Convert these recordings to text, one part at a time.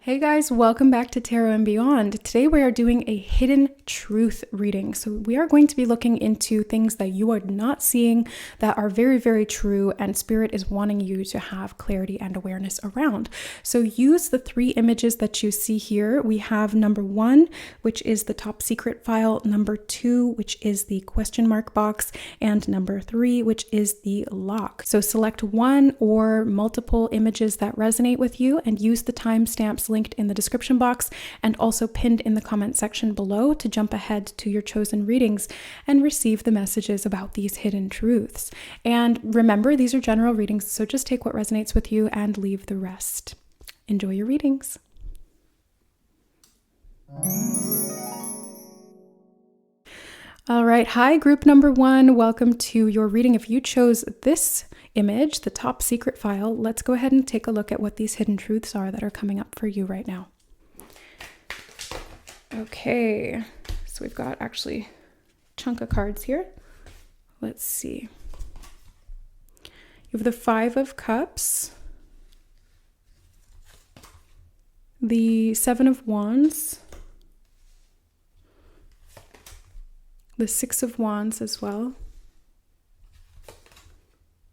Hey guys, welcome back to Tarot and Beyond. Today we are doing a hidden truth reading. So we are going to be looking into things that you are not seeing that are very, very true, and Spirit is wanting you to have clarity and awareness around. So use the three images that you see here. We have number 1, which is the top secret file, number 2, which is the question mark box, and number 3, which is the lock. So select one or multiple images that resonate with you and use the timestamps linked in the description box and also pinned in the comment section below to jump ahead to your chosen readings and receive the messages about these hidden truths. And remember, these are general readings, so just take what resonates with you and leave the rest. Enjoy your readings. All right, hi group number 1, welcome to your reading. If you chose this image, the top secret file, let's go ahead and take a look at what these hidden truths are that are coming up for you right now. Okay, so we've got actually a chunk of cards here. Let's see. You have the 5 of Cups, the 7 of Wands, the 6 of Wands as well,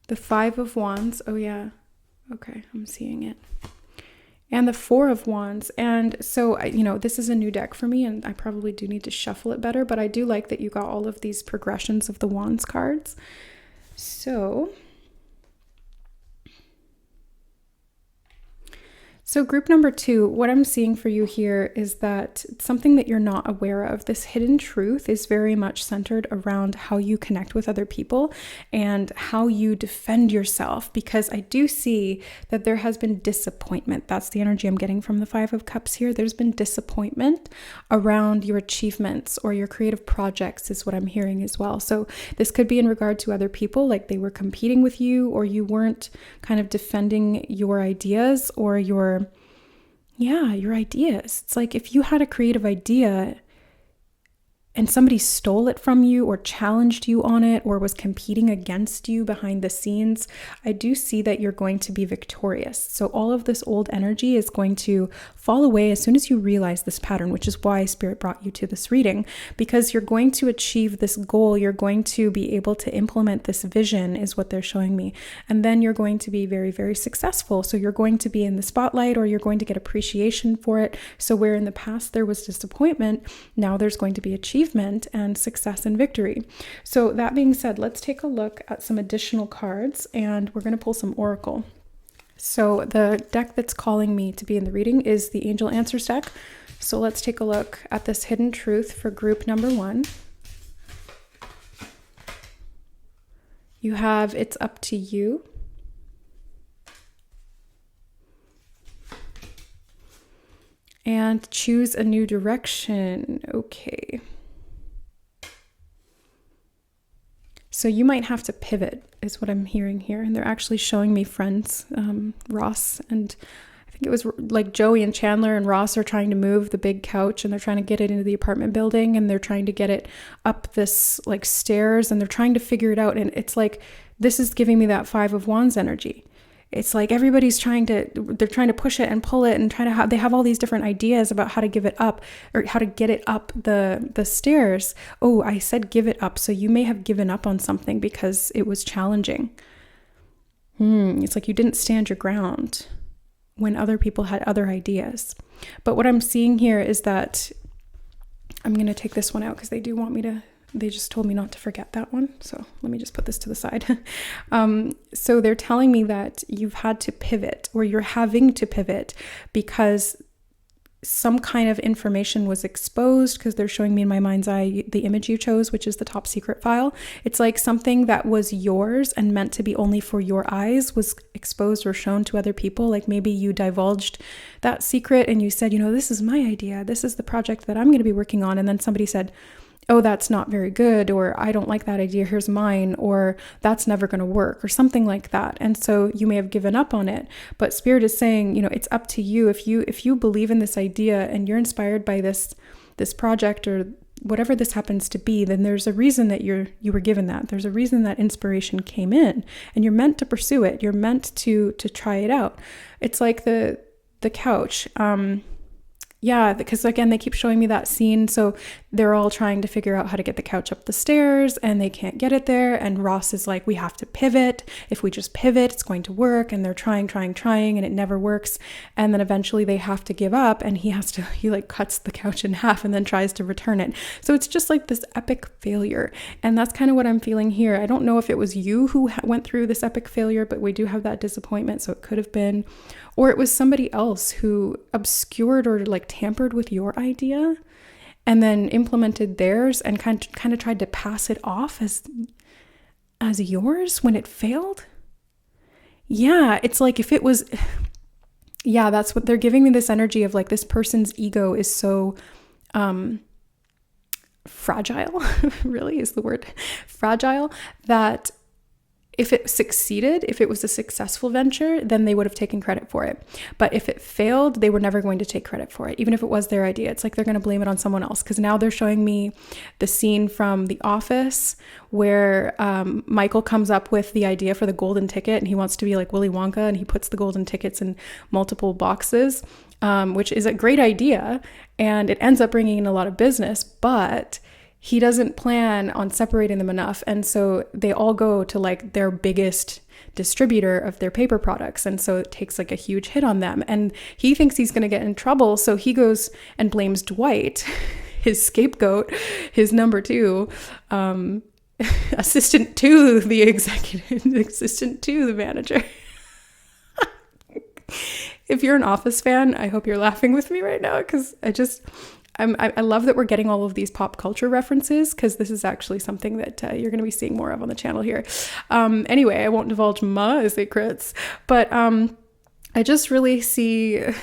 the 5 of Wands, oh yeah, okay, I'm seeing it, and the 4 of Wands. And so, this is a new deck for me, and I probably do need to shuffle it better, but I do like that you got all of these progressions of the Wands cards. So group number 2, what I'm seeing for you here is that something that you're not aware of, this hidden truth, is very much centered around how you connect with other people and how you defend yourself, because I do see that there has been disappointment. That's the energy I'm getting from the 5 of Cups here. There's been disappointment around your achievements or your creative projects is what I'm hearing as well. So this could be in regard to other people, like they were competing with you, or you weren't kind of defending your ideas or your ideas. It's like if you had a creative idea and somebody stole it from you or challenged you on it or was competing against you behind the scenes, I do see that you're going to be victorious. So all of this old energy is going to fall away as soon as you realize this pattern, which is why Spirit brought you to this reading, because you're going to achieve this goal. You're going to be able to implement this vision is what they're showing me. And then you're going to be very, very successful. So you're going to be in the spotlight, or you're going to get appreciation for it. So where in the past there was disappointment, now there's going to be achievement and success and victory. So that being said, let's take a look at some additional cards, and we're going to pull some oracle. So the deck that's calling me to be in the reading is the Angel Answers deck. So let's take a look at this hidden truth for group number 1. You have It's Up to You. And Choose a New Direction. Okay. So you might have to pivot is what I'm hearing here. And they're actually showing me friends, Ross, and I think it was like Joey and Chandler and Ross are trying to move the big couch, and they're trying to get it into the apartment building, and they're trying to get it up this like stairs, and they're trying to figure it out. And it's like, this is giving me that 5 of Wands energy. It's like everybody's trying to push it and pull it and they have all these different ideas about how to give it up or how to get it up the stairs. Oh, I said give it up. So you may have given up on something because it was challenging. It's like you didn't stand your ground when other people had other ideas. But what I'm seeing here is that I'm going to take this one out because they just told me not to forget that one. So let me just put this to the side. So they're telling me that you've had to pivot, or you're having to pivot because some kind of information was exposed, because they're showing me in my mind's eye the image you chose, which is the top secret file. It's like something that was yours and meant to be only for your eyes was exposed or shown to other people. Like maybe you divulged that secret and you said, this is my idea. This is the project that I'm going to be working on. And then somebody said, oh, that's not very good, or I don't like that idea, here's mine, or that's never going to work, or something like that. And so you may have given up on it, but Spirit is saying, it's up to you. If you believe in this idea and you're inspired by this project or whatever this happens to be, then there's a reason that you were given that. There's a reason that inspiration came in, and you're meant to pursue it. You're meant to try it out. It's like the the couch. Yeah, because again, they keep showing me that scene. So they're all trying to figure out how to get the couch up the stairs and they can't get it there. And Ross is like, we have to pivot. If we just pivot, it's going to work. And they're trying, and it never works. And then eventually they have to give up and he like cuts the couch in half and then tries to return it. So it's just like this epic failure. And that's kind of what I'm feeling here. I don't know if it was you who went through this epic failure, but we do have that disappointment. So it could have been, or it was somebody else who obscured or like tampered with your idea and then implemented theirs and kind of tried to pass it off as yours when it failed. Yeah, it's like if it was, yeah, that's what they're giving me, this energy of like this person's ego is so fragile, really is the word, fragile, that if it succeeded, if it was a successful venture, then they would have taken credit for it. But if it failed, they were never going to take credit for it, even if it was their idea. It's like they're going to blame it on someone else. Because now they're showing me the scene from The Office where Michael comes up with the idea for the golden ticket and he wants to be like Willy Wonka and he puts the golden tickets in multiple boxes, which is a great idea. And it ends up bringing in a lot of business, but he doesn't plan on separating them enough. And so they all go to like their biggest distributor of their paper products. And so it takes like a huge hit on them. And he thinks he's going to get in trouble. So he goes and blames Dwight, his scapegoat, his number two, assistant to the executive, assistant to the manager. If you're an Office fan, I hope you're laughing with me right now because I love that we're getting all of these pop culture references because this is actually something that you're going to be seeing more of on the channel here. Anyway, I won't divulge my secrets, but I just really see you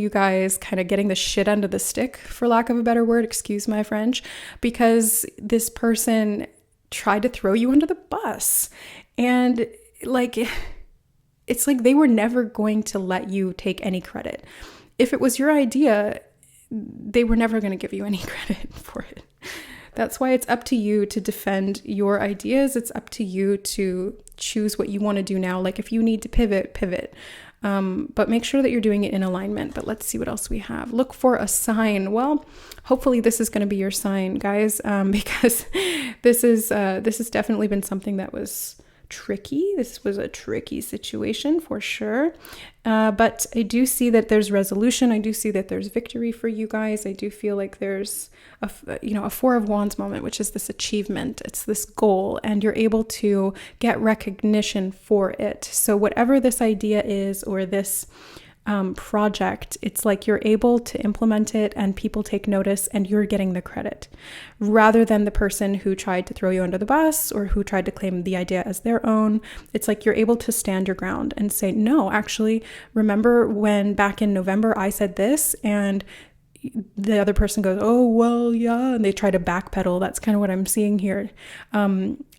guys kind of getting the shit end of the stick, for lack of a better word, excuse my French, because this person tried to throw you under the bus. And like, it's like they were never going to let you take any credit. If it was your idea, they were never going to give you any credit for it. That's why it's up to you to defend your ideas. It's up to you to choose what you want to do now. Like if you need to pivot. But make sure that you're doing it in alignment. But let's see what else we have. Look for a sign. Well, hopefully this is going to be your sign, guys, because this has definitely been something that was tricky. This was a tricky situation for sure. But I do see that there's resolution. I do see that there's victory for you guys. I do feel like there's a Four of Wands moment, which is this achievement. It's this goal and you're able to get recognition for it. So whatever this idea is or this project, it's like you're able to implement it and people take notice and you're getting the credit rather than the person who tried to throw you under the bus or who tried to claim the idea as their own. It's like you're able to stand your ground and say, no, actually, remember when back in November I said this, and the other person goes, oh, well, yeah, and they try to backpedal. That's kind of what I'm seeing here.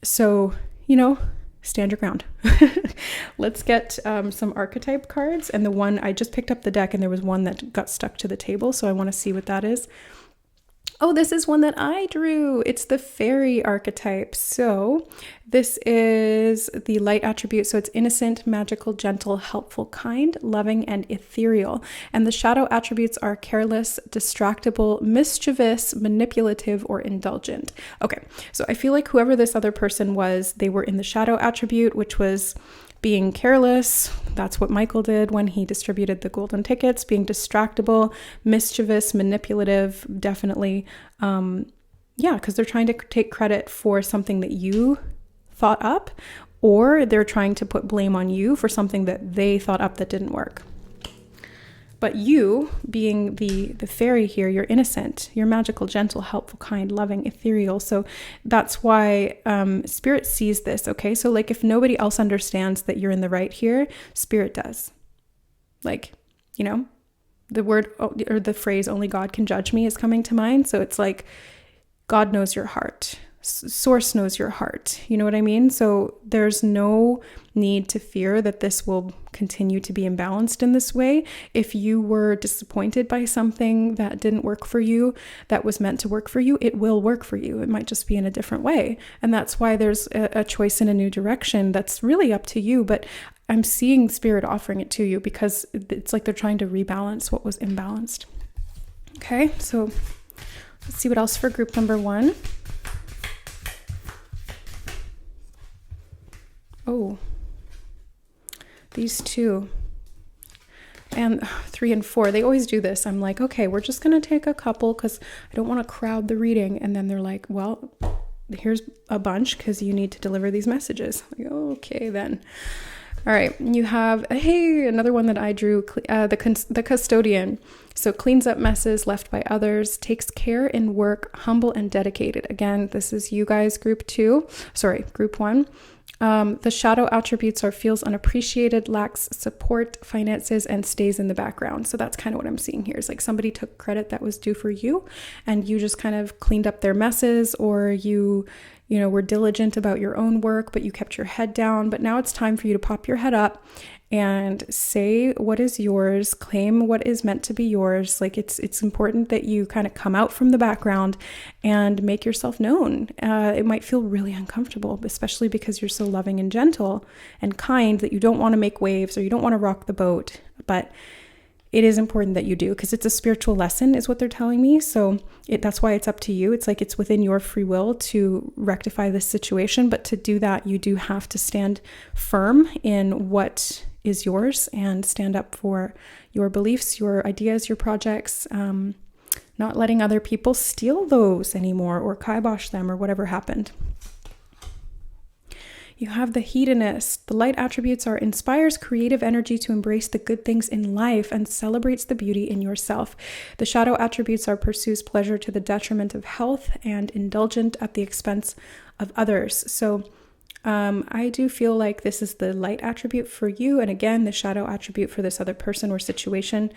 So, stand your ground. Let's get some archetype cards. And the one, I just picked up the deck and there was one that got stuck to the table. So I want to see what that is. Oh, this is one that I drew. It's the fairy archetype. So this is the light attribute. So it's innocent, magical, gentle, helpful, kind, loving, and ethereal. And the shadow attributes are careless, distractible, mischievous, manipulative, or indulgent. Okay, so I feel like whoever this other person was, they were in the shadow attribute, which was being careless. That's what Michael did when he distributed the golden tickets. Being distractible, mischievous, manipulative, definitely. Because they're trying to take credit for something that you thought up, or they're trying to put blame on you for something that they thought up that didn't work. But you, being the fairy here, you're innocent, you're magical, gentle, helpful, kind, loving, ethereal. So that's why Spirit sees this, okay? So like if nobody else understands that you're in the right here, Spirit does. Like, the word or the phrase, only God can judge me, is coming to mind. So it's like, God knows your heart. source knows your heart. You know what I mean? So there's no need to fear that this will continue to be imbalanced in this way. If you were disappointed by something that didn't work for you, that was meant to work for you, it will work for you. It might just be in a different way. And that's why there's a choice in a new direction that's really up to you. But I'm seeing Spirit offering it to you because it's like they're trying to rebalance what was imbalanced. Okay, so let's see what else for group number 1. Oh, these 2 and 3 and 4, they always do this. I'm like, okay, we're just going to take a couple because I don't want to crowd the reading. And then they're like, well, here's a bunch because you need to deliver these messages. Like, okay, then. All right, you have, hey, another one that I drew, the custodian. So cleans up messes left by others, takes care in work, humble and dedicated. Again, this is you guys, group 1. The shadow attributes are feels unappreciated, lacks support, finances, and stays in the background. So that's kind of what I'm seeing here. Is like somebody took credit that was due for you and you just kind of cleaned up their messes, or you were diligent about your own work, but you kept your head down. But now it's time for you to pop your head up and say what is yours, claim what is meant to be yours. Like it's important that you kind of come out from the background and make yourself known. It might feel really uncomfortable, especially because you're so loving and gentle and kind that you don't want to make waves or you don't want to rock the boat. But it is important that you do, because it's a spiritual lesson is what they're telling me. So that's why it's up to you. It's like it's within your free will to rectify this situation. But to do that, you do have to stand firm in what is yours and stand up for your beliefs, your ideas, your projects, not letting other people steal those anymore or kibosh them or whatever happened. You have the hedonist. The light attributes are inspires creative energy to embrace the good things in life and celebrates the beauty in yourself. The shadow attributes are pursues pleasure to the detriment of health and indulgent at the expense of others. So I do feel like this is the light attribute for you. And again, the shadow attribute for this other person or situation.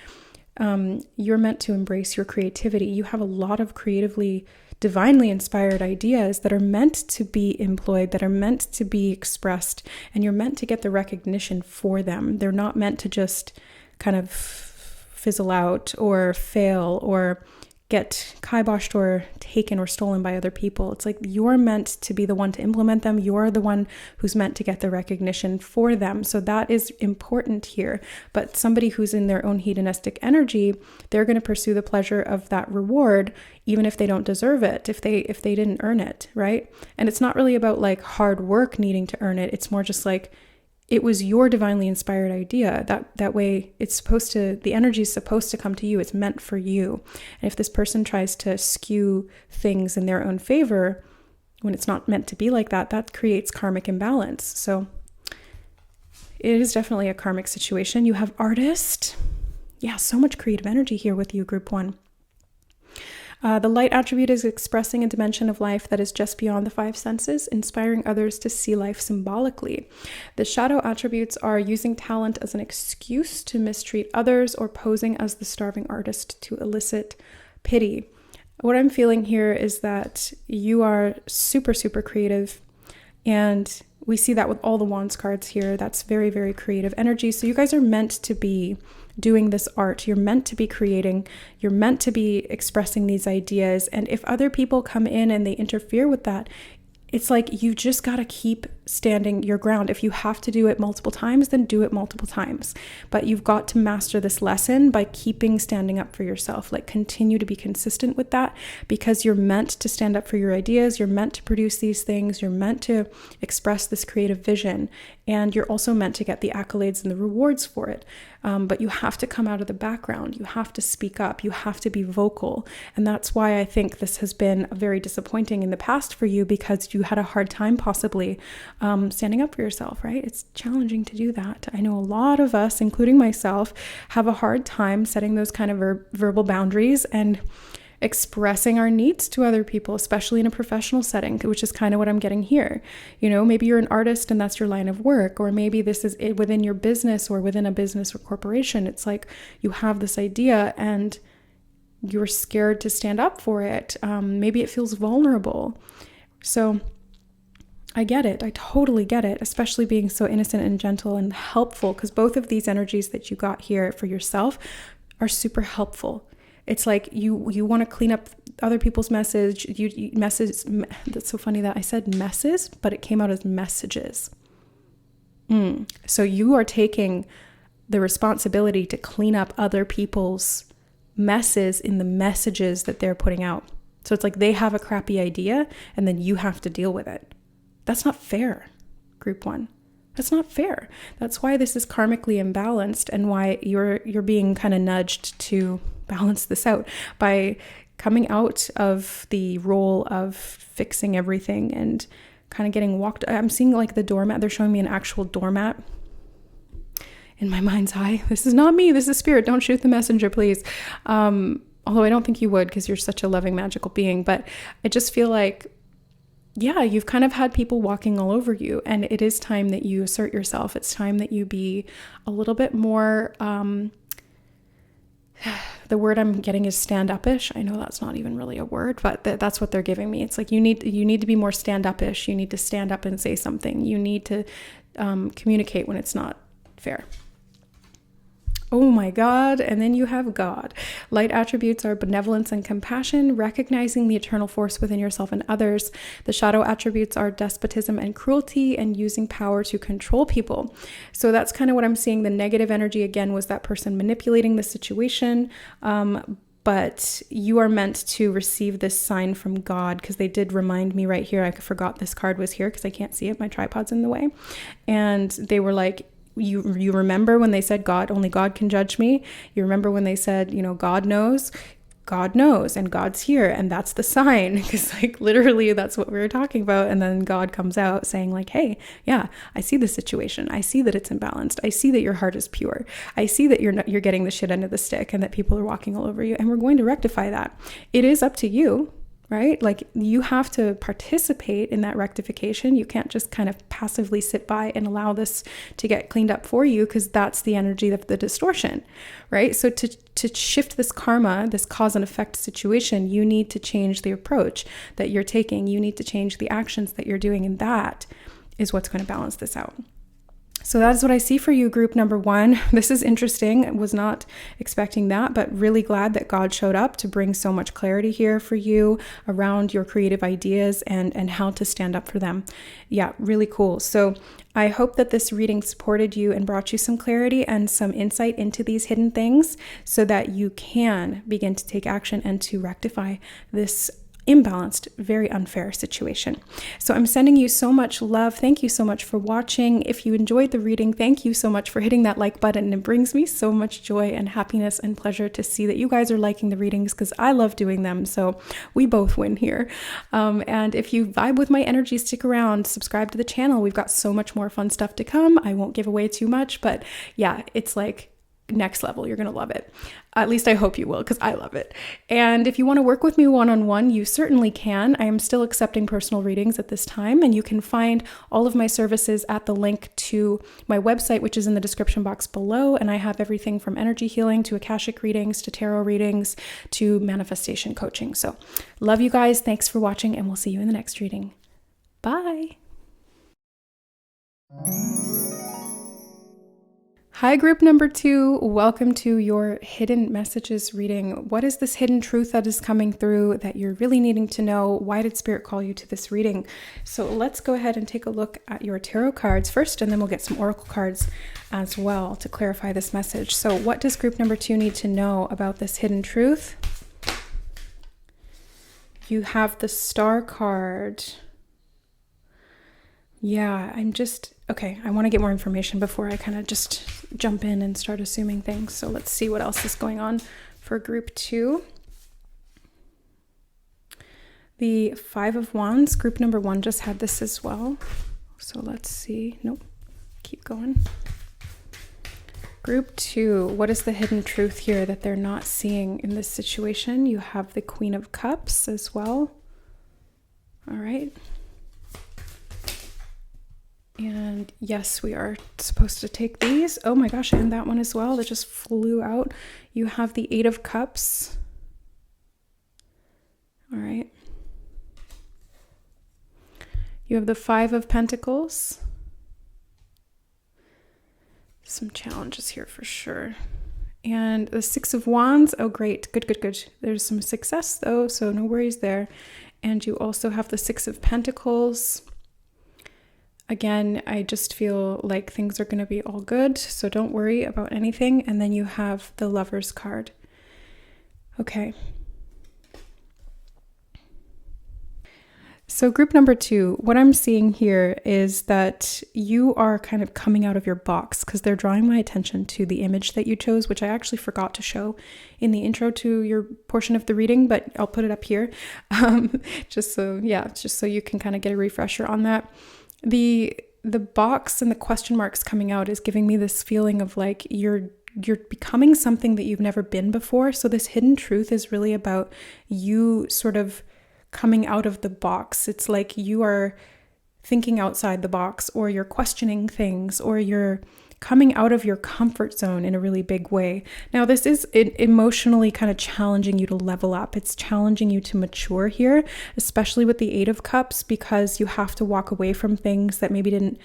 You're meant to embrace your creativity. You have a lot of creatively divinely inspired ideas that are meant to be employed, that are meant to be expressed, and you're meant to get the recognition for them. They're not meant to just kind of fizzle out or fail or get kiboshed or taken or stolen by other people. It's like you're meant to be the one to implement them. You're the one who's meant to get the recognition for them. So that is important here. But somebody who's in their own hedonistic energy, they're going to pursue the pleasure of that reward, even if they don't deserve it, if they didn't earn it, right? And it's not really about like hard work needing to earn it. It's more just like, it was your divinely inspired idea. That way the energy is supposed to come to you. It's meant for you. And if this person tries to skew things in their own favor, when it's not meant to be like that, that creates karmic imbalance. So it is definitely a karmic situation. You have artist. Yeah, so much creative energy here with you, group 1. The light attribute is expressing a dimension of life that is just beyond the 5 senses, inspiring others to see life symbolically. The shadow attributes are using talent as an excuse to mistreat others or posing as the starving artist to elicit pity. What I'm feeling here is that you are super, super creative, and we see that with all the wands cards here. That's very, very creative energy. So you guys are meant to be doing this art. You're meant to be creating. You're meant to be expressing these ideas. And if other people come in and they interfere with that, it's like you just got to keep standing your ground. If you have to do it multiple times, then do it multiple times. But you've got to master this lesson by standing up for yourself. Like continue to be consistent with that, because you're meant to stand up for your ideas. You're meant to produce these things. You're meant to express this creative vision. And you're also meant to get the accolades and the rewards for it. But you have to come out of the background. You have to speak up. You have to be vocal. And that's why I think this has been very disappointing in the past for you, because you had a hard time possibly standing up for yourself, right? It's challenging to do that. I know a lot of us, including myself, have a hard time setting those kind of verbal boundaries and expressing our needs to other people, especially in a professional setting, which is kind of what I'm getting here. You know, maybe you're an artist and that's your line of work, or maybe this is within your business or within a business or corporation. It's like you have this idea and you're scared to stand up for it. Maybe it feels vulnerable. So I get it. I totally get it, especially being so innocent and gentle and helpful, because both of these energies that you got here for yourself are super helpful. It's like you want to clean up other people's message. You messes. That's so funny that I said messes, but it came out as messages. So you are taking the responsibility to clean up other people's messes in the messages that they're putting out. So it's like they have a crappy idea and then you have to deal with it. That's not fair, group one. That's not fair. That's why this is karmically imbalanced, and why you're being kind of nudged to balance this out by coming out of the role of fixing everything and kind of getting walked. I'm seeing like the doormat. They're showing me an actual doormat in my mind's eye. This is not me. This is spirit. Don't shoot the messenger, please. Although I don't think you would, because you're such a loving, magical being. But I just feel like, yeah, you've kind of had people walking all over you, and it is time that you assert yourself. It's time that you be a little bit more, the word I'm getting is stand-up-ish. I know that's not even really a word, but that's what they're giving me. It's like you need to be more stand-up-ish. You need to stand up and say something. You need to communicate when it's not fair. Oh my God. And then you have God. Light attributes are benevolence and compassion, recognizing the eternal force within yourself and others. The shadow attributes are despotism and cruelty, and using power to control people. So that's kind of what I'm seeing. The negative energy again was that person manipulating the situation. But you are meant to receive this sign from God, because they did remind me right here. I forgot this card was here because I can't see it. My tripod's in the way. And they were like, you remember when they said God, only God can judge me? You remember when they said, God knows, and God's here, and that's the sign, because like literally that's what we were talking about. And then God comes out saying like, hey, yeah, I see the situation. I see that it's imbalanced. I see that your heart is pure. I see that you're getting the shit end of the stick, and that people are walking all over you, and we're going to rectify that. It is up to you. Right? Like you have to participate in that rectification. You can't just kind of passively sit by and allow this to get cleaned up for you, because that's the energy of the distortion, right? So to shift this karma, this cause and effect situation, you need to change the approach that you're taking. You need to change the actions that you're doing, and that is what's going to balance this out. So that is what I see for you, group number one. This is interesting. I was not expecting that, but really glad that God showed up to bring so much clarity here for you around your creative ideas and how to stand up for them. Yeah, really cool. So I hope that this reading supported you and brought you some clarity and some insight into these hidden things, so that you can begin to take action and to rectify this imbalanced, very unfair situation. So I'm sending you so much love. Thank you so much for watching. If you enjoyed the reading, thank you so much for hitting that like button. It brings me so much joy and happiness and pleasure to see that you guys are liking the readings, because I love doing them. So we both win here. And if you vibe with my energy, stick around, subscribe to the channel. We've got so much more fun stuff to come. I won't give away too much, but yeah, it's like next level. You're going to love it. At least I hope you will, because I love it. And if you want to work with me one-on-one, you certainly can. I am still accepting personal readings at this time, and you can find all of my services at the link to my website, which is in the description box below. And I have everything from energy healing to Akashic readings to tarot readings to manifestation coaching. So love you guys. Thanks for watching, and we'll see you in the next reading. Bye. Hi, group number 2. Welcome to your hidden messages reading. What is this hidden truth that is coming through that you're really needing to know? Why did Spirit call you to this reading? So let's go ahead and take a look at your tarot cards first, and then we'll get some oracle cards as well to clarify this message. So what does group number 2 need to know about this hidden truth? You have the Star card. Yeah, okay, I want to get more information before I kind of just jump in and start assuming things. So let's see what else is going on for group 2. The 5 of Wands, group number 1 just had this as well. So let's see. Nope, keep going. Group 2, what is the hidden truth here that they're not seeing in this situation? You have the Queen of Cups as well. All right. And yes, we are supposed to take these. Oh my gosh, and that one as well that just flew out. You have the 8 of Cups. All right. You have the Five of Pentacles. Some challenges here for sure. And the Six of Wands. Oh, great. Good, good, good. There's some success though, so no worries there. And you also have the Six of Pentacles. Again, I just feel like things are going to be all good, so don't worry about anything. And then you have the Lover's card. Okay. So group number 2, what I'm seeing here is that you are kind of coming out of your box, because they're drawing my attention to the image that you chose, which I actually forgot to show in the intro to your portion of the reading, but I'll put it up here just so you can kind of get a refresher on that. The box and the question marks coming out is giving me this feeling of like you're becoming something that you've never been before. So this hidden truth is really about you sort of coming out of the box. It's like you are thinking outside the box, or you're questioning things, or you're coming out of your comfort zone in a really big way. Now, this is emotionally kind of challenging you to level up. It's challenging you to mature here, especially with the Eight of Cups, because you have to walk away from things that maybe didn't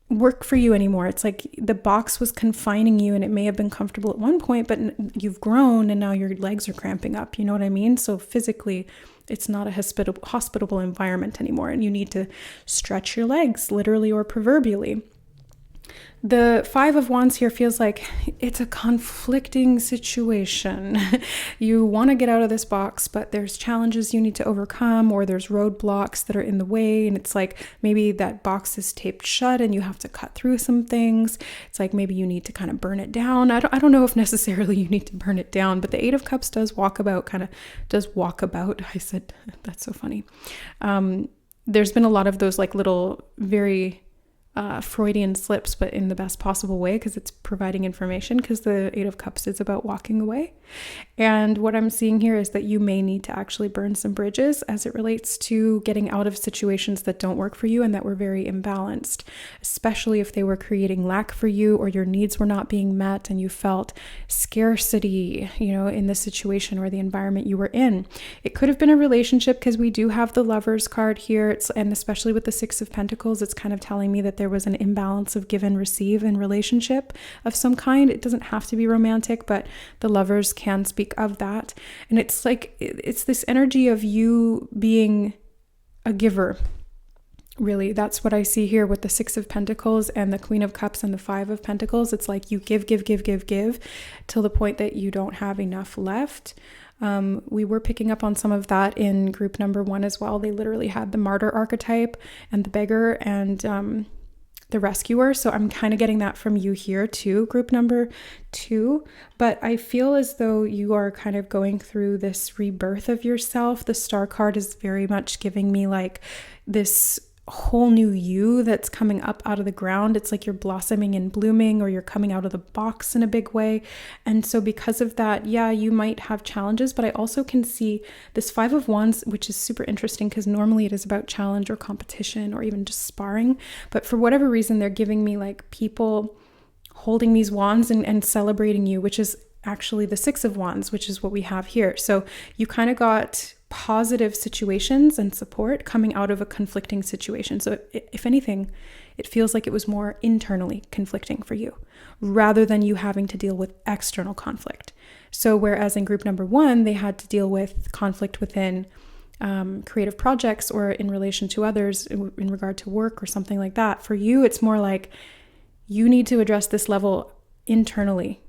work for you anymore. It's like the box was confining you, and it may have been comfortable at one point, but you've grown and now your legs are cramping up. You know what I mean? So physically, it's not a hospitable environment anymore, and you need to stretch your legs, literally or proverbially. The Five of Wands here feels like it's a conflicting situation. You want to get out of this box, but there's challenges you need to overcome, or there's roadblocks that are in the way. And it's like maybe that box is taped shut and you have to cut through some things. It's like maybe you need to kind of burn it down. I don't know if necessarily you need to burn it down, but the Eight of Cups does walk about. I said, that's so funny. There's been a lot of those like little very Freudian slips, but in the best possible way, because it's providing information, because the Eight of Cups is about walking away. And what I'm seeing here is that you may need to actually burn some bridges as it relates to getting out of situations that don't work for you and that were very imbalanced, especially if they were creating lack for you, or your needs were not being met and you felt scarcity, in the situation or the environment you were in. It could have been a relationship, because we do have the Lover's card here, and especially with the Six of Pentacles, it's kind of telling me that there was an imbalance of give and receive in relationship of some kind. It doesn't have to be romantic, but the Lovers can speak of that. And it's like, it's this energy of you being a giver. Really, that's what I see here with the Six of Pentacles and the Queen of Cups and the Five of Pentacles. It's like you give till the point that you don't have enough left. We were picking up on some of that in group number 1 as well. They literally had the martyr archetype and the beggar and the rescuer. So I'm kind of getting that from you here too, group number 2. But I feel as though you are kind of going through this rebirth of yourself. The Star card is very much giving me like this whole new you that's coming up out of the ground. It's like you're blossoming and blooming, or you're coming out of the box in a big way. And so because of that, yeah, you might have challenges, but I also can see this Five of Wands, which is super interesting, because normally it is about challenge or competition or even just sparring. But for whatever reason, they're giving me like people holding these wands and celebrating you, which is actually the Six of Wands, which is what we have here. So you kind of got positive situations and support coming out of a conflicting situation. So if anything, it feels like it was more internally conflicting for you rather than you having to deal with external conflict. So whereas in group number 1, they had to deal with conflict within creative projects or in relation to others in regard to work or something like that. For you, it's more like you need to address this level internally.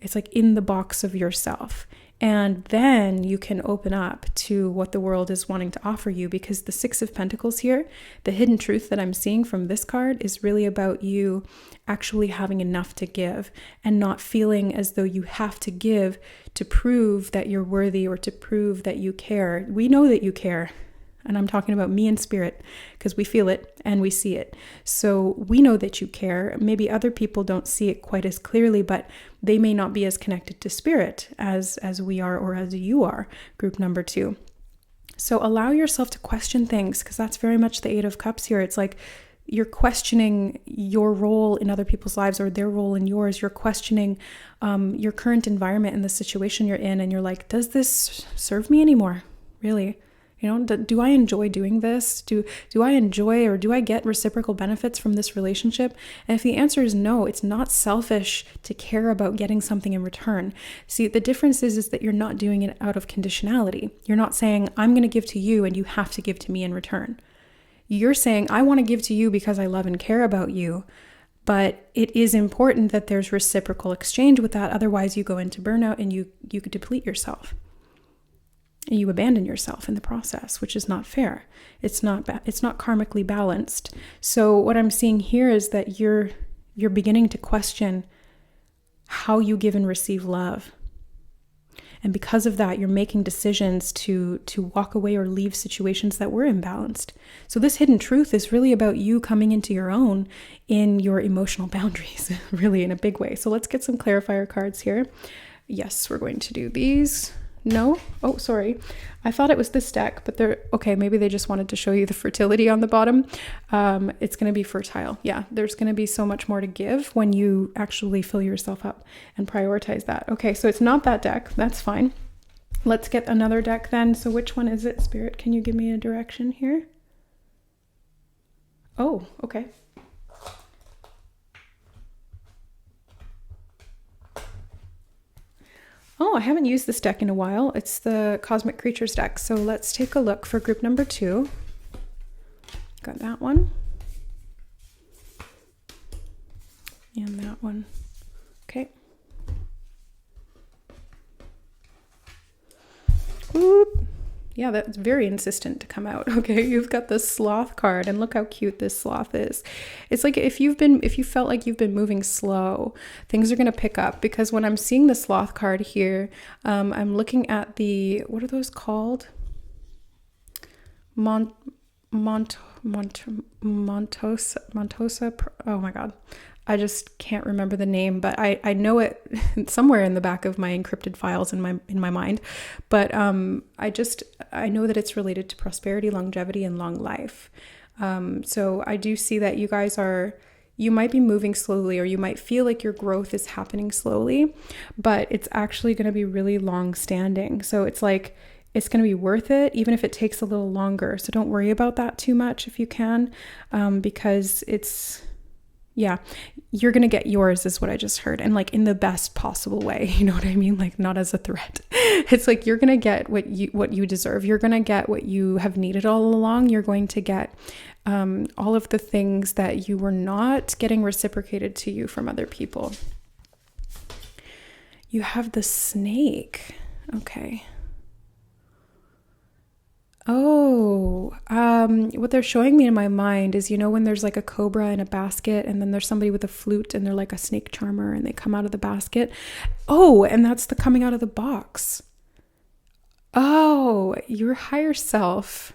It's like in the box of yourself. And then you can open up to what the world is wanting to offer you, because the Six of Pentacles here, the hidden truth that I'm seeing from this card is really about you actually having enough to give and not feeling as though you have to give to prove that you're worthy or to prove that you care. We know that you care. And I'm talking about me and spirit, because we feel it and we see it. So we know that you care. Maybe other people don't see it quite as clearly, but they may not be as connected to spirit as we are, or as you are, group number 2. So allow yourself to question things, because that's very much the Eight of Cups here. It's like you're questioning your role in other people's lives or their role in yours. You're questioning your current environment and the situation you're in. And you're like, does this serve me anymore? Really? Do I enjoy doing this? Do I enjoy, or do I get reciprocal benefits from this relationship? And if the answer is no, it's not selfish to care about getting something in return. See, the difference is that you're not doing it out of conditionality. You're not saying, I'm going to give to you and you have to give to me in return. You're saying, I want to give to you because I love and care about you. But it is important that there's reciprocal exchange with that. Otherwise, you go into burnout and you could deplete yourself. And you abandon yourself in the process, which is not fair. It's not karmically balanced. So what I'm seeing here is that you're beginning to question how you give and receive love. And because of that, you're making decisions to walk away or leave situations that were imbalanced. So this hidden truth is really about you coming into your own in your emotional boundaries, really in a big way. So let's get some clarifier cards here. Yes, we're going to do these. No? Oh, sorry. I thought it was this deck, but okay, maybe they just wanted to show you the fertility on the bottom. It's going to be fertile. Yeah, there's going to be so much more to give when you actually fill yourself up and prioritize that. Okay, so it's not that deck. That's fine. Let's get another deck then. So which one is it, Spirit? Can you give me a direction here? Oh, okay. Oh, I haven't used this deck in a while. It's the Cosmic Creatures deck. So let's take a look for group number 2. Got that one. And that one. Okay. Whoop. Yeah, that's very insistent to come out. Okay, you've got the sloth card, and look how cute this sloth is. It's like if you felt like you've been moving slow, things are going to pick up, because when I'm seeing the sloth card here, I'm looking at what are those called? Montosa. Oh my God. I just can't remember the name, but I know it somewhere in the back of my encrypted files in my mind. But I know that it's related to prosperity, longevity, and long life. So I do see that you might be moving slowly, or you might feel like your growth is happening slowly, but it's actually going to be really long standing. So it's like, it's going to be worth it, even if it takes a little longer. So don't worry about that too much if you can, because you're going to get yours, is what I just heard. And like in the best possible way, you know what I mean? Like not as a threat. It's like, you're going to get what you deserve. You're going to get what you have needed all along. You're going to get all of the things that you were not getting reciprocated to you from other people. You have the snake. Okay. Oh, what they're showing me in my mind is, when there's like a cobra in a basket, and then there's somebody with a flute and they're like a snake charmer and they come out of the basket. Oh, and that's the coming out of the box. Oh, your higher self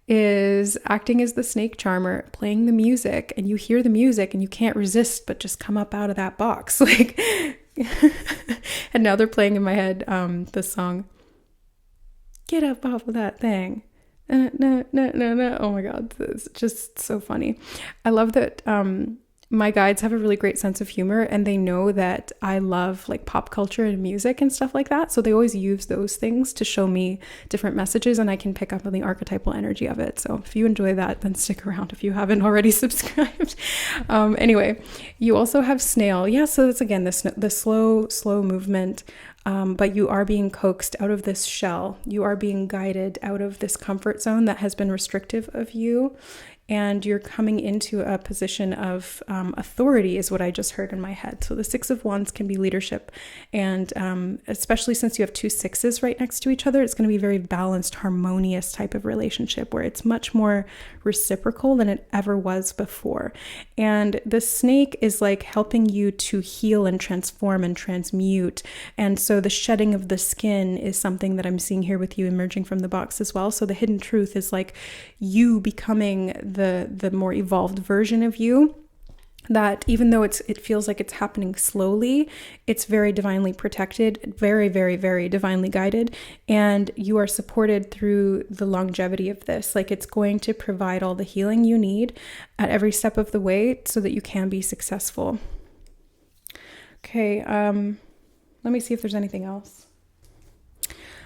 is acting as the snake charmer, playing the music, and you hear the music and you can't resist but just come up out of that box. Like, and now they're playing in my head the song, "Get up off of that thing." No. Oh my God, it's just so funny. I love that my guides have a really great sense of humor, and they know that I love like pop culture and music and stuff like that. So they always use those things to show me different messages, and I can pick up on the archetypal energy of it. So if you enjoy that, then stick around if you haven't already subscribed. Anyway, you also have snail. Yeah, so that's again the slow movement. But you are being coaxed out of this shell. You are being guided out of this comfort zone that has been restrictive of you. And you're coming into a position of authority, is what I just heard in my head. So the 6 of Wands can be leadership. And especially since you have 2 6s right next to each other, it's going to be a very balanced, harmonious type of relationship where it's much more reciprocal than it ever was before. And the snake is like helping you to heal and transform and transmute. And so the shedding of the skin is something that I'm seeing here with you emerging from the box as well. So the hidden truth is like you becoming the more evolved version of you, that even though it feels like it's happening slowly, it's very divinely protected, very, very, very divinely guided, and you are supported through the longevity of this. Like, it's going to provide all the healing you need at every step of the way so that you can be successful. Okay, let me see if there's anything else.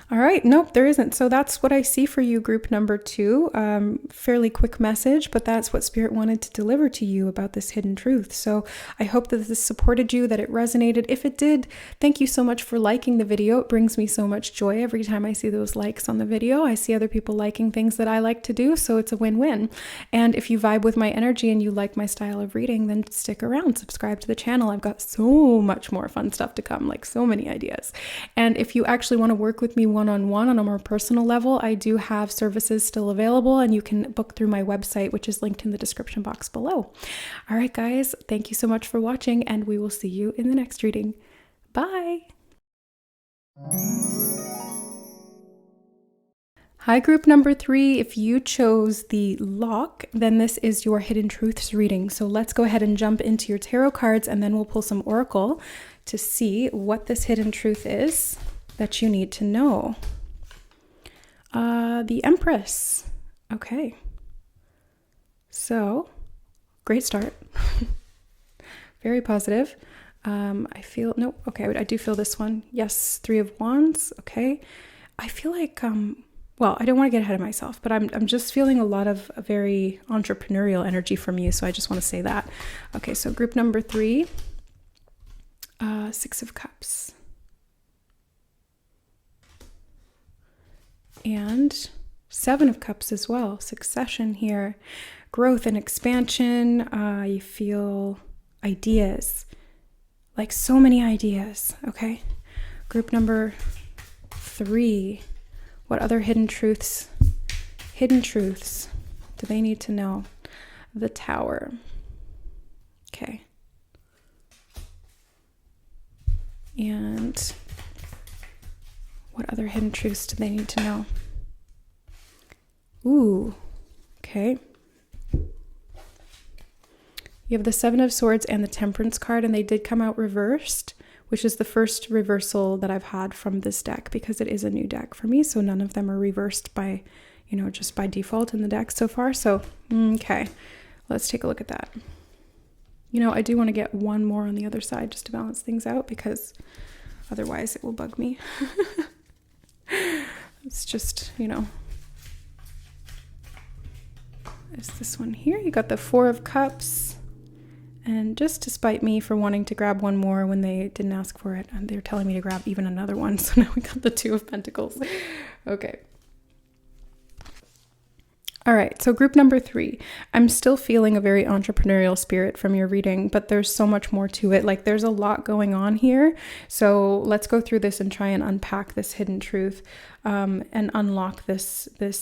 All right. Nope, there isn't. So that's what I see for you, group number 2. Fairly quick message, but that's what Spirit wanted to deliver to you about this hidden truth. So I hope that this supported you, that it resonated. If it did, thank you so much for liking the video. It brings me so much joy every time I see those likes on the video. I see other people liking things that I like to do, so it's a win-win. And if you vibe with my energy and you like my style of reading, then stick around, subscribe to the channel. I've got so much more fun stuff to come, like so many ideas. And if you actually want to work with me one-on-one on a more personal level, I do have services still available, and you can book through my website, which is linked in the description box below. All right, guys, thank you so much for watching, and we will see you in the next reading. Bye. Hi, group number 3. If you chose the lock, then this is your Hidden Truths reading. So let's go ahead and jump into your tarot cards, and then we'll pull some oracle to see what this hidden truth is that you need to know. The Empress. Okay. So, great start. Very positive. I feel, nope, okay, I do feel this one. Yes, 3 of Wands, okay. I feel like, well, I don't want to get ahead of myself, but I'm just feeling a lot of a very entrepreneurial energy from you, so I just want to say that. Okay, so group number 3, 6 of Cups. And 7 of Cups as well. Succession here. Growth and expansion. You feel ideas. Like so many ideas. Okay. Group number 3. What other hidden truths do they need to know? The Tower. Okay. And what other hidden truths do they need to know? Ooh, okay. You have the 7 of Swords and the Temperance card, and they did come out reversed, which is the first reversal that I've had from this deck, because it is a new deck for me, so none of them are reversed by, just by default in the deck so far. So, okay, let's take a look at that. I do want to get one more on the other side just to balance things out, because otherwise it will bug me. It's just, it's this one here. You got the 4 of Cups. And just to spite me for wanting to grab one more when they didn't ask for it, and they're telling me to grab even another one. So now we got the 2 of Pentacles. Okay. All right, so group number 3. I'm still feeling a very entrepreneurial spirit from your reading, but there's so much more to it. Like, there's a lot going on here. So let's go through this and try and unpack this hidden truth, and unlock this. It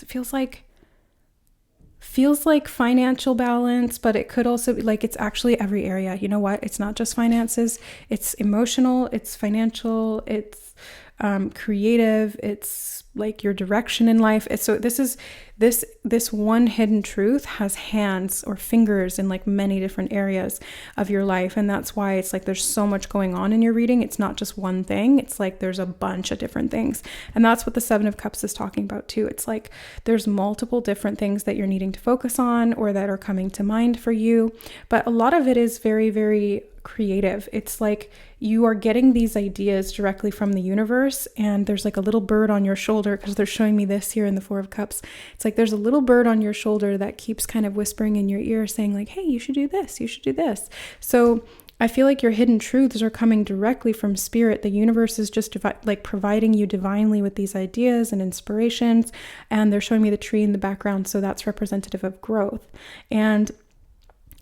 feels like financial balance, but it could also be like, it's actually every area. You know what? It's not just finances. It's emotional. It's financial. It's creative. It's like your direction in life. So this one hidden truth has hands or fingers in like many different areas of your life. And that's why it's like there's so much going on in your reading. It's not just one thing. It's like there's a bunch of different things. And that's what the 7 of Cups is talking about too. It's like there's multiple different things that you're needing to focus on or that are coming to mind for you. But a lot of it is very, very creative. It's like you are getting these ideas directly from the universe, and there's like a little bird on your shoulder, because they're showing me this here in the 4 of Cups. It's like there's a little bird on your shoulder that keeps kind of whispering in your ear saying like, hey, you should do this, you should do this. So I feel like your hidden truths are coming directly from Spirit. The universe is just like providing you divinely with these ideas and inspirations, and they're showing me the tree in the background, so that's representative of growth. And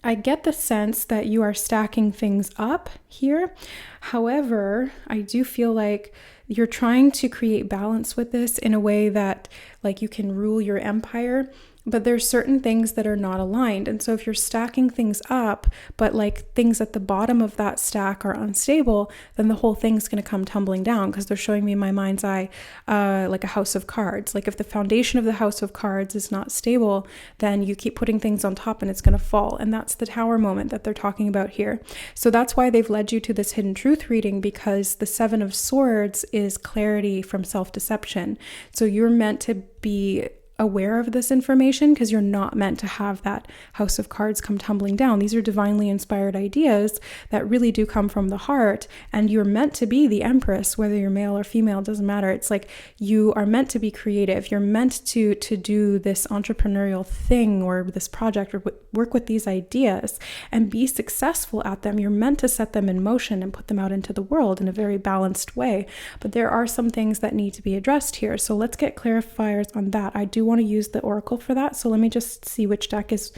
I get the sense that you are stacking things up here. However, I do feel like you're trying to create balance with this in a way that like you can rule your empire, but there's certain things that are not aligned. And so if you're stacking things up, but like things at the bottom of that stack are unstable, then the whole thing's going to come tumbling down, because they're showing me in my mind's eye like a house of cards. Like if the foundation of the house of cards is not stable, then you keep putting things on top and it's going to fall. And that's the Tower moment that they're talking about here. So that's why they've led you to this hidden truth reading, because the 7 of Swords is clarity from self-deception. So you're meant to be aware of this information, because you're not meant to have that house of cards come tumbling down. These are divinely inspired ideas that really do come from the heart, and you're meant to be the empress, whether you're male or female, it doesn't matter. It's like you are meant to be creative. You're meant to do this entrepreneurial thing or this project or work with these ideas and be successful at them. You're meant to set them in motion and put them out into the world in a very balanced way. But there are some things that need to be addressed here. So let's get clarifiers on that. I do want to use the oracle for that. So let me just see which deck is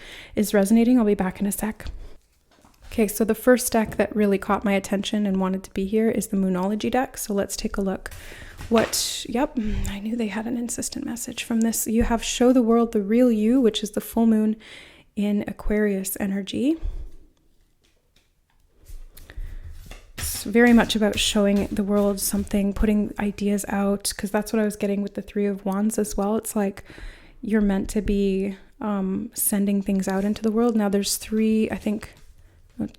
resonating. I'll be back in a sec. Okay, so the first deck that really caught my attention and wanted to be here is the Moonology deck. So let's take a look. Yep, I knew they had an insistent message from this. You have Show the World the Real You, which is the full moon in Aquarius energy. It's very much about showing the world something, putting ideas out, because that's what I was getting with the Three of Wands as well. It's like you're meant to be sending things out into the world. Now there's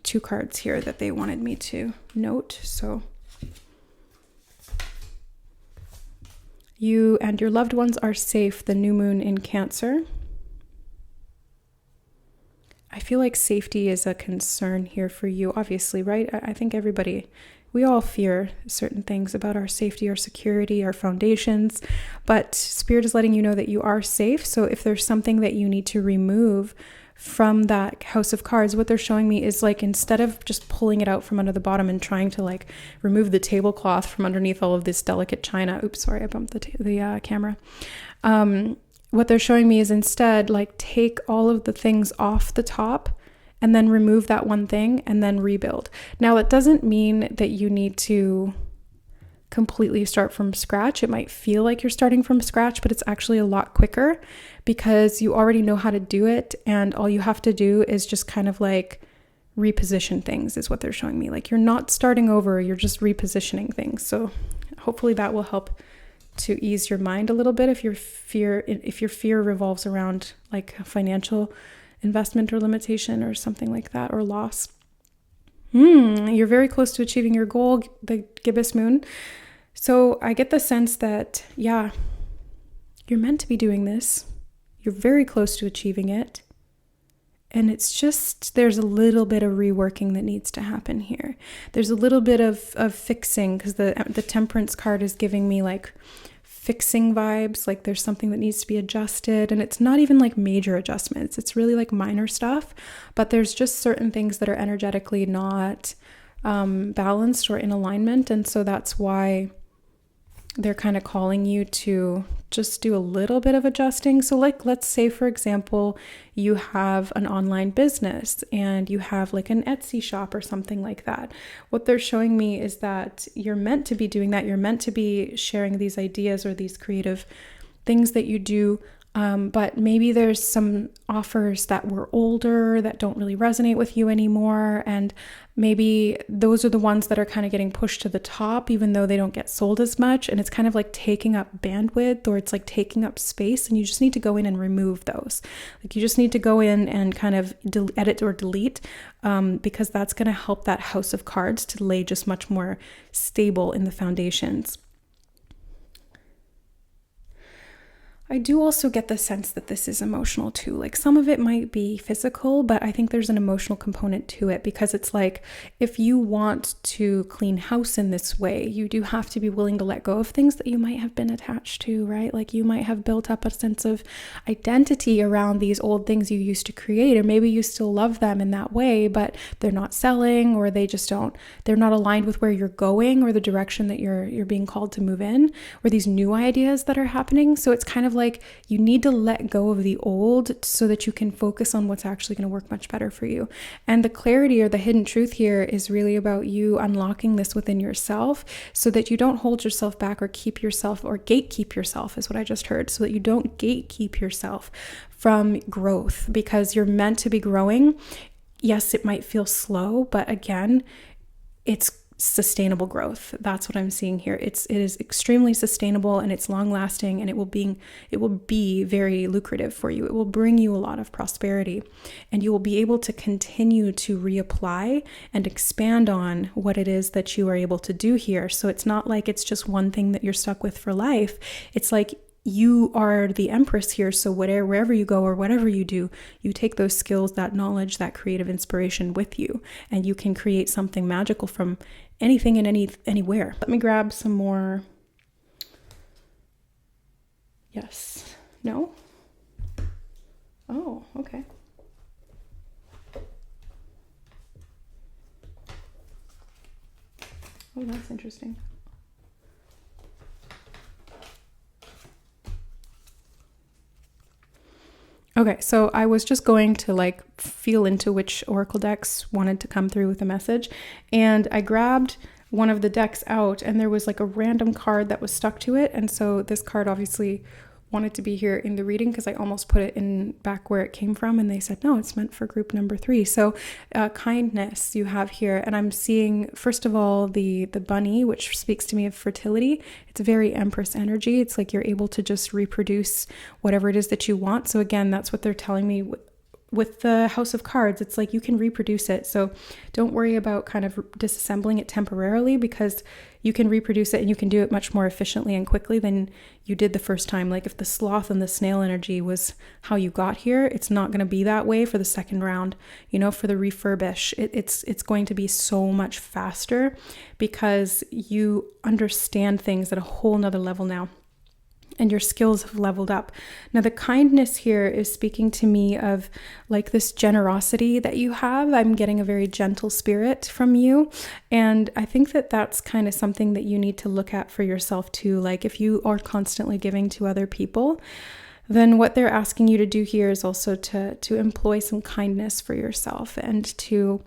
two cards here that they wanted me to note. So you and your loved ones are safe. The new moon in Cancer. I feel like safety is a concern here for you, obviously, right? I think we all fear certain things about our safety, our security, our foundations, but Spirit is letting you know that you are safe. So if there's something that you need to remove from that house of cards, what they're showing me is like, instead of just pulling it out from under the bottom and trying to like remove the tablecloth from underneath all of this delicate china. Oops, sorry, I bumped the camera. What they're showing me is instead like take all of the things off the top and then remove that one thing and then rebuild. Now, it doesn't mean that you need to completely start from scratch. It might feel like you're starting from scratch, but it's actually a lot quicker because you already know how to do it. And all you have to do is just kind of like reposition things is what they're showing me. Like you're not starting over, you're just repositioning things. So hopefully that will help to ease your mind a little bit if your fear revolves around like a financial investment or limitation or something like that, or loss. You're very close to achieving your goal, the gibbous moon. So I get the sense that, yeah, you're meant to be doing this. You're very close to achieving it. And it's just, there's a little bit of reworking that needs to happen here. There's a little bit of fixing, because the Temperance card is giving me like fixing vibes, like there's something that needs to be adjusted. And it's not even like major adjustments. It's really like minor stuff. But there's just certain things that are energetically not balanced or in alignment. And so that's why they're kind of calling you to just do a little bit of adjusting. So like, let's say, for example, you have an online business and you have like an Etsy shop or something like that. What they're showing me is that you're meant to be doing that. You're meant to be sharing these ideas or these creative things that you do. But maybe there's some offers that were older that don't really resonate with you anymore. And maybe those are the ones that are kind of getting pushed to the top, even though they don't get sold as much. And it's kind of like taking up bandwidth, or it's like taking up space. And you just need to go in and remove those. Like you just need to go in and kind of edit or delete, because that's going to help that house of cards to lay just much more stable in the foundations. I do also get the sense that this is emotional too. Like some of it might be physical, but I think there's an emotional component to it, because it's like, if you want to clean house in this way, you do have to be willing to let go of things that you might have been attached to, right? Like you might have built up a sense of identity around these old things you used to create, or maybe you still love them in that way, but they're not selling, or they're not aligned with where you're going or the direction that you're being called to move in, or these new ideas that are happening. So it's kind of like you need to let go of the old so that you can focus on what's actually going to work much better for you. And the clarity or the hidden truth here is really about you unlocking this within yourself, so that you don't hold yourself back or keep yourself, or gatekeep yourself is what I just heard, so that you don't gatekeep yourself from growth, because you're meant to be growing. Yes, it might feel slow, but again, it's sustainable growth. That's what I'm seeing here. It is extremely sustainable, and it's long lasting, and it will be very lucrative for you. It will bring you a lot of prosperity, and you will be able to continue to reapply and expand on what it is that you are able to do here. So it's not like it's just one thing that you're stuck with for life. It's like you are the empress here. So wherever you go or whatever you do, you take those skills, that knowledge, that creative inspiration with you, and you can create something magical from anything and anywhere. Let me grab some more. Yes. No? Oh, okay. Oh, that's interesting. Okay, so I was just going to like feel into which oracle decks wanted to come through with a message, and I grabbed one of the decks out, and there was like a random card that was stuck to it, and so this card obviously wanted to be here in the reading because I almost put it in back where it came from, and they said no, it's meant for group number 3. So kindness you have here, and I'm seeing first of all the bunny, which speaks to me of fertility. It's very Empress energy. It's like you're able to just reproduce whatever it is that you want. So again, that's what they're telling me with the House of Cards. It's like you can reproduce it. So don't worry about kind of disassembling it temporarily, because you can reproduce it and you can do it much more efficiently and quickly than you did the first time. Like if the sloth and the snail energy was how you got here, it's not going to be that way for the second round. You know, for the refurbish, it's going to be so much faster because you understand things at a whole nother level now. And your skills have leveled up. Now, the kindness here is speaking to me of like this generosity that you have. I'm getting a very gentle spirit from you. And I think that that's kind of something that you need to look at for yourself too. Like if you are constantly giving to other people, then what they're asking you to do here is also to employ some kindness for yourself and to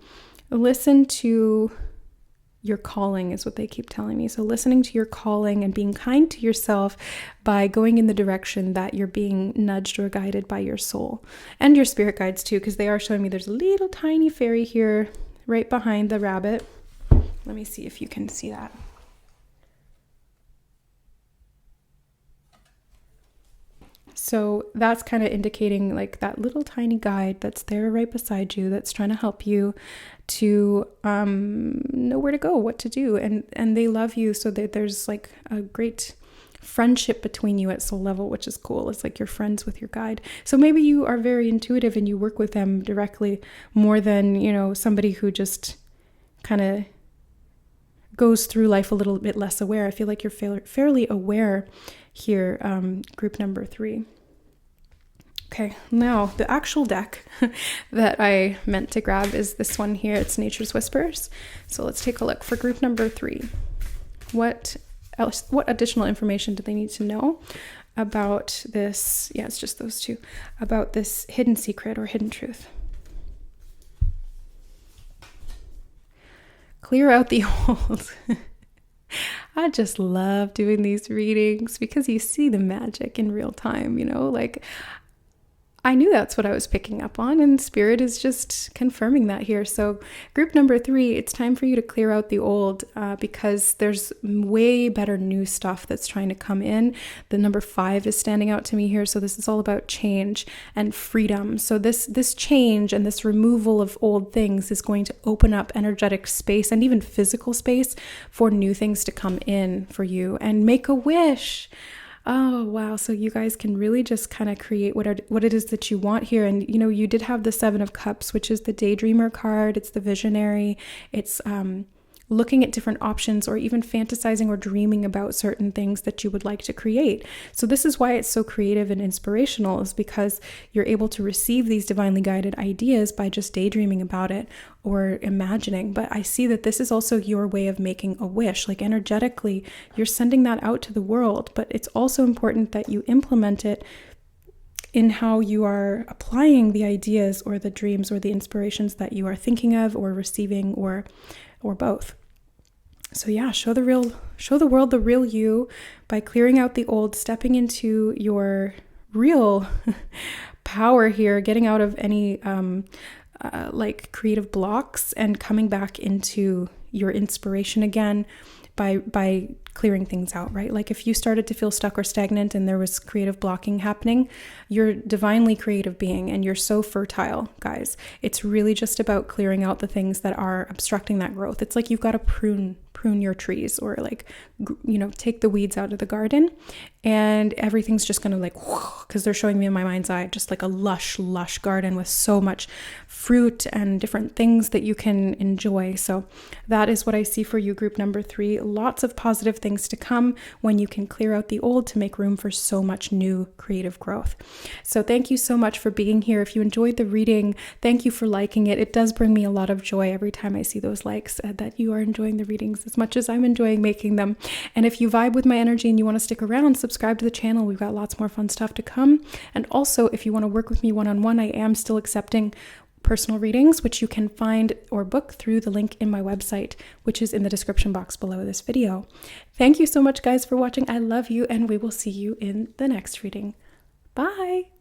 listen to your calling, is what they keep telling me. So listening to your calling and being kind to yourself by going in the direction that you're being nudged or guided by your soul and your spirit guides too, because they are showing me there's a little tiny fairy here right behind the rabbit. Let me see if you can see that. So that's kind of indicating like that little tiny guide that's there right beside you, that's trying to help you to know where to go, what to do. And they love you, so that there's like a great friendship between you at soul level, which is cool. It's like you're friends with your guide. So maybe you are very intuitive and you work with them directly more than, you know, somebody who just kind of goes through life a little bit less aware. I feel like you're fairly aware here, group number 3. Okay, now the actual deck that I meant to grab is this one here. It's Nature's Whispers. So let's take a look for group number 3. What else? What additional information do they need to know about this? Yeah, it's just those two. About this hidden secret or hidden truth. Clear out the old. I just love doing these readings because you see the magic in real time, you know, like I knew that's what I was picking up on, and Spirit is just confirming that here. So group number 3, it's time for you to clear out the old because there's way better new stuff that's trying to come in. The number 5 is standing out to me here. So this is all about change and freedom. So this change and this removal of old things is going to open up energetic space and even physical space for new things to come in for you. And make a wish. Oh, wow. So you guys can really just kind of create what it is that you want here. And, you know, you did have the 7 of Cups, which is the daydreamer card. It's the visionary. It's looking at different options or even fantasizing or dreaming about certain things that you would like to create. So this is why it's so creative and inspirational, is because you're able to receive these divinely guided ideas by just daydreaming about it or imagining. But I see that this is also your way of making a wish. Like energetically, you're sending that out to the world, but it's also important that you implement it in how you are applying the ideas or the dreams or the inspirations that you are thinking of or receiving, or both. So yeah, show the world the real you by clearing out the old, stepping into your real power here, getting out of any like creative blocks and coming back into your inspiration again by clearing things out, right? Like if you started to feel stuck or stagnant and there was creative blocking happening, you're divinely creative being and you're so fertile, guys. It's really just about clearing out the things that are obstructing that growth. It's like you've got to prune your trees, or like, take the weeds out of the garden, and everything's just going to like, because they're showing me in my mind's eye just like a lush garden with so much fruit and different things that you can enjoy. So that is what I see for you, group number 3. Lots of positive things to come when you can clear out the old to make room for so much new creative growth. So thank you so much for being here. If you enjoyed the reading, thank you for liking it. It does bring me a lot of joy every time I see those likes, that you are enjoying the readings as much as I'm enjoying making them. And if you vibe with my energy and you want to stick around, subscribe to the channel. We've got lots more fun stuff to come. And also, if you want to work with me one-on-one, I am still accepting personal readings, which you can find or book through the link in my website, which is in the description box below this video. Thank you so much, guys, for watching. I love you, and we will see you in the next reading. Bye!